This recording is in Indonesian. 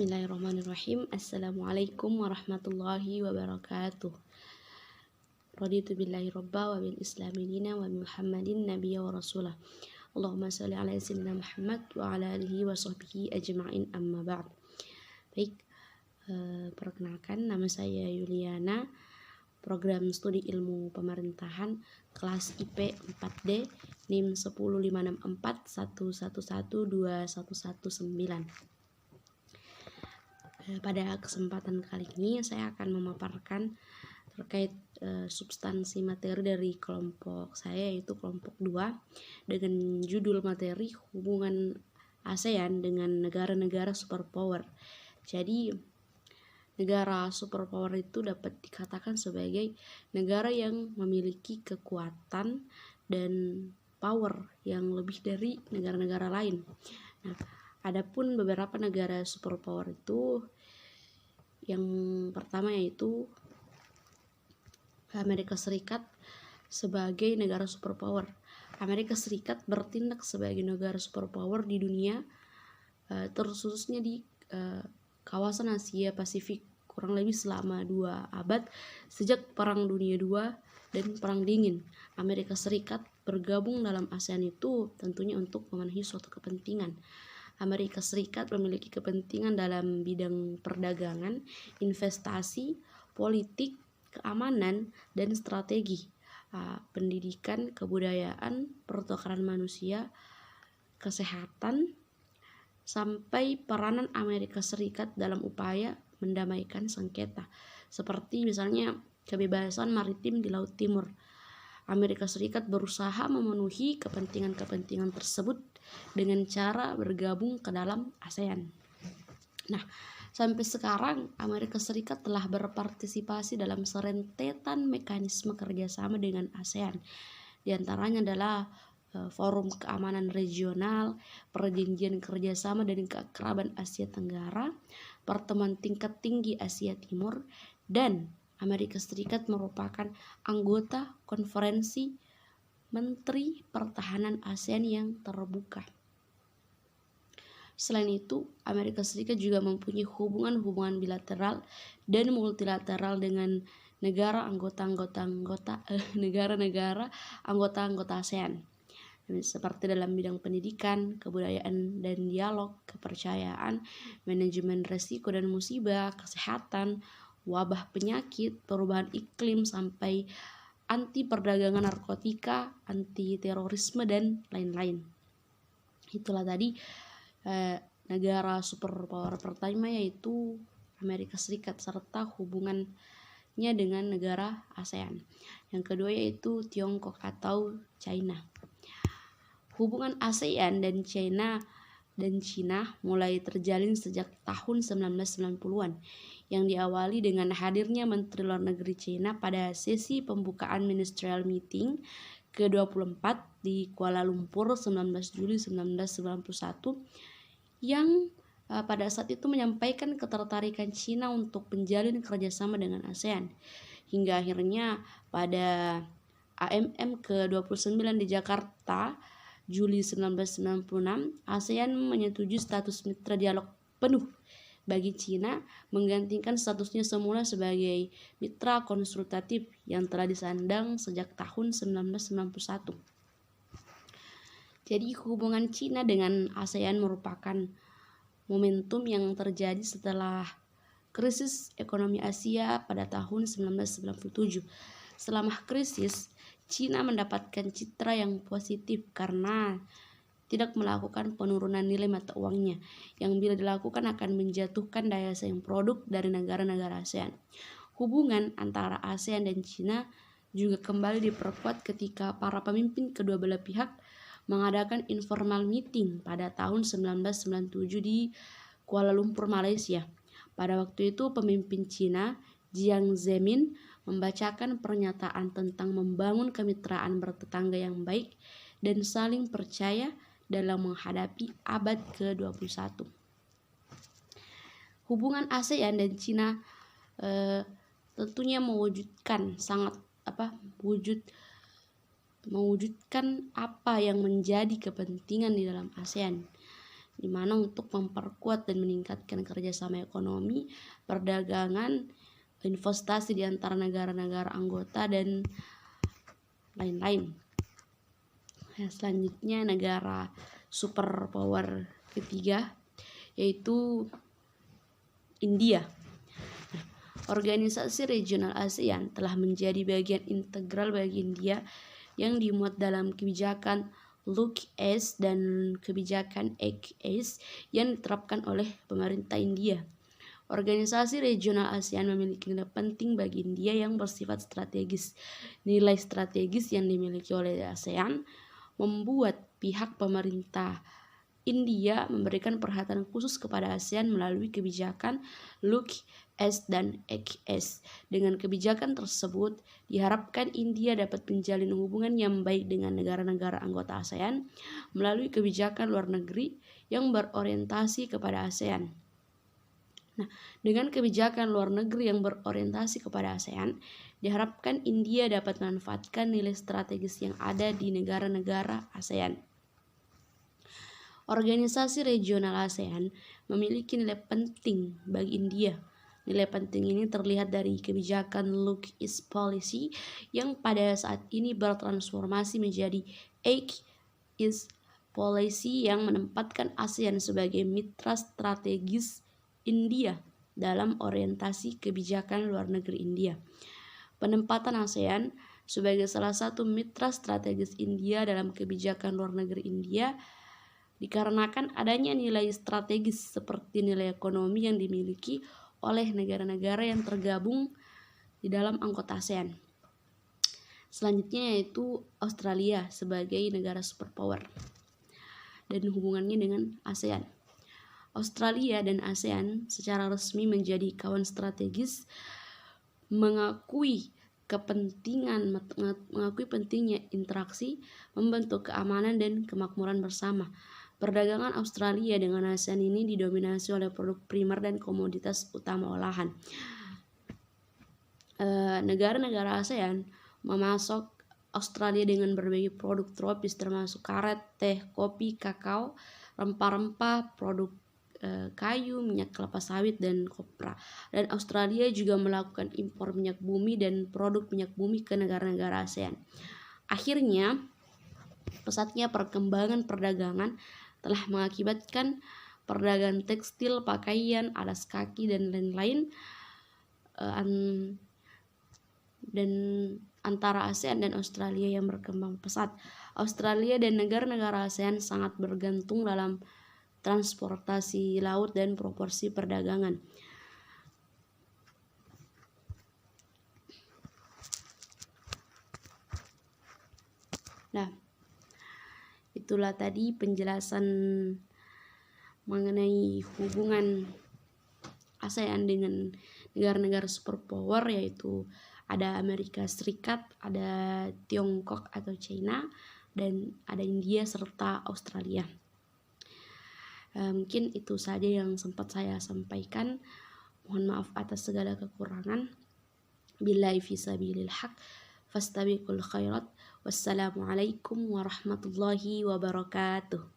Bismillahirrahmanirrahim. Assalamualaikum warahmatullahi wabarakatuh. Raditu billahi robba wa bil islami dina wa Muhammadin nabiyya wa rasulah. Allahumma salli ala sayyidina Muhammad wa ala alihi wa sahbihi ajma'in, amma ba'd. Baik, perkenalkan, nama saya Yuliana, program studi ilmu pemerintahan, kelas IP 4D, NIM 10564111219. Pada kesempatan kali ini saya akan memaparkan terkait substansi materi dari kelompok saya, yaitu kelompok 2, dengan judul materi hubungan ASEAN dengan negara-negara superpower. Jadi negara superpower itu dapat dikatakan sebagai negara yang memiliki kekuatan dan power yang lebih dari negara-negara lain. Nah, adapun beberapa negara superpower itu, yang pertama yaitu Amerika Serikat sebagai negara superpower. Amerika Serikat bertindak sebagai negara superpower di dunia, terkhususnya di kawasan Asia Pasifik, kurang lebih selama 2 abad sejak Perang Dunia II dan Perang Dingin. Amerika Serikat bergabung dalam ASEAN itu tentunya untuk memenuhi suatu kepentingan. Amerika Serikat memiliki kepentingan dalam bidang perdagangan, investasi, politik, keamanan, dan strategi, pendidikan, kebudayaan, pertukaran manusia, kesehatan, sampai peranan Amerika Serikat dalam upaya mendamaikan sengketa, seperti misalnya kebebasan maritim di Laut Timur. Amerika Serikat berusaha memenuhi kepentingan-kepentingan tersebut dengan cara bergabung ke dalam ASEAN. Nah, sampai sekarang Amerika Serikat telah berpartisipasi dalam serentetan mekanisme kerjasama dengan ASEAN. Di antaranya adalah Forum Keamanan Regional, Perjanjian Kerjasama dan Keakraban Asia Tenggara, Pertemuan Tingkat Tinggi Asia Timur, dan Amerika Serikat merupakan anggota Konferensi Menteri Pertahanan ASEAN yang terbuka. Selain itu, Amerika Serikat juga mempunyai hubungan-hubungan bilateral dan multilateral dengan negara-negara anggota ASEAN, seperti dalam bidang pendidikan, kebudayaan dan dialog, kepercayaan, manajemen risiko dan musibah, kesehatan, wabah penyakit, perubahan iklim, sampai anti perdagangan narkotika, anti terorisme, dan lain-lain. Itulah tadi negara superpower pertama, yaitu Amerika Serikat, serta hubungannya dengan negara ASEAN. Yang kedua yaitu Tiongkok atau China. Hubungan ASEAN dan China mulai terjalin sejak tahun 1990-an, yang diawali dengan hadirnya Menteri Luar Negeri China pada sesi pembukaan Ministerial Meeting ke-24 di Kuala Lumpur 19 Juli 1991, yang pada saat itu menyampaikan ketertarikan China untuk menjalin kerjasama dengan ASEAN. Hingga akhirnya pada AMM ke-29 di Jakarta Juli 1996, ASEAN menyetujui status mitra dialog penuh bagi China, menggantikan statusnya semula sebagai mitra konsultatif yang telah disandang sejak tahun 1991. Jadi hubungan China dengan ASEAN merupakan momentum yang terjadi setelah krisis ekonomi Asia pada tahun 1997. Selama krisis, China mendapatkan citra yang positif karena tidak melakukan penurunan nilai mata uangnya, yang bila dilakukan akan menjatuhkan daya saing produk dari negara-negara ASEAN. Hubungan antara ASEAN dan China juga kembali diperkuat ketika para pemimpin kedua belah pihak mengadakan informal meeting pada tahun 1997 di Kuala Lumpur, Malaysia. Pada waktu itu pemimpin China, Jiang Zemin, membacakan pernyataan tentang membangun kemitraan bertetangga yang baik dan saling percaya dalam menghadapi abad ke-21. Hubungan ASEAN dan China tentunya mewujudkan apa yang menjadi kepentingan di dalam ASEAN. di mana untuk memperkuat dan meningkatkan kerjasama ekonomi, perdagangan, investasi di antara negara-negara anggota dan lain-lain. Selanjutnya negara superpower ketiga yaitu India. Organisasi regional ASEAN telah menjadi bagian integral bagi India yang dimuat dalam kebijakan Look East dan kebijakan Act East yang diterapkan oleh pemerintah India. Organisasi regional ASEAN memiliki nilai penting bagi India yang bersifat strategis. Nilai strategis yang dimiliki oleh ASEAN membuat pihak pemerintah India memberikan perhatian khusus kepada ASEAN melalui kebijakan Look East dan Act East. Dengan kebijakan tersebut, diharapkan India dapat menjalin hubungan yang baik dengan negara-negara anggota ASEAN melalui kebijakan luar negeri yang berorientasi kepada ASEAN. Nah, dengan kebijakan luar negeri yang berorientasi kepada ASEAN, diharapkan India dapat memanfaatkan nilai strategis yang ada di negara-negara ASEAN. Organisasi regional ASEAN memiliki nilai penting bagi India. Nilai penting ini terlihat dari kebijakan Look East Policy yang pada saat ini bertransformasi menjadi Act East Policy yang menempatkan ASEAN sebagai mitra strategis India dalam orientasi kebijakan luar negeri India. Penempatan ASEAN sebagai salah satu mitra strategis India dalam kebijakan luar negeri India dikarenakan adanya nilai strategis seperti nilai ekonomi yang dimiliki oleh negara-negara yang tergabung di dalam anggota ASEAN. Selanjutnya yaitu Australia sebagai negara superpower dan hubungannya dengan ASEAN. Australia dan ASEAN secara resmi menjadi kawan strategis, mengakui pentingnya interaksi, membentuk keamanan dan kemakmuran bersama. Perdagangan Australia dengan ASEAN ini didominasi oleh produk primer dan komoditas utama olahan. Negara-negara ASEAN memasok Australia dengan berbagai produk tropis termasuk karet, teh, kopi, kakao, rempah-rempah, produk kayu, minyak kelapa sawit, dan kopra. Dan Australia juga melakukan impor minyak bumi dan produk minyak bumi ke negara-negara ASEAN. Akhirnya, pesatnya perkembangan perdagangan telah mengakibatkan perdagangan tekstil, pakaian, alas kaki, dan lain-lain dan antara ASEAN dan Australia yang berkembang pesat. Australia dan negara-negara ASEAN sangat bergantung dalam transportasi laut dan proporsi perdagangan. Nah, itulah tadi penjelasan mengenai hubungan ASEAN dengan negara-negara superpower, yaitu ada Amerika Serikat, ada Tiongkok atau China, dan ada India serta Australia. Mungkin itu saja yang sempat saya sampaikan. Mohon maaf atas segala kekurangan. Billahi fi sabilil haq fastabiqul khairat. Wassalamualaikum warahmatullahi wabarakatuh.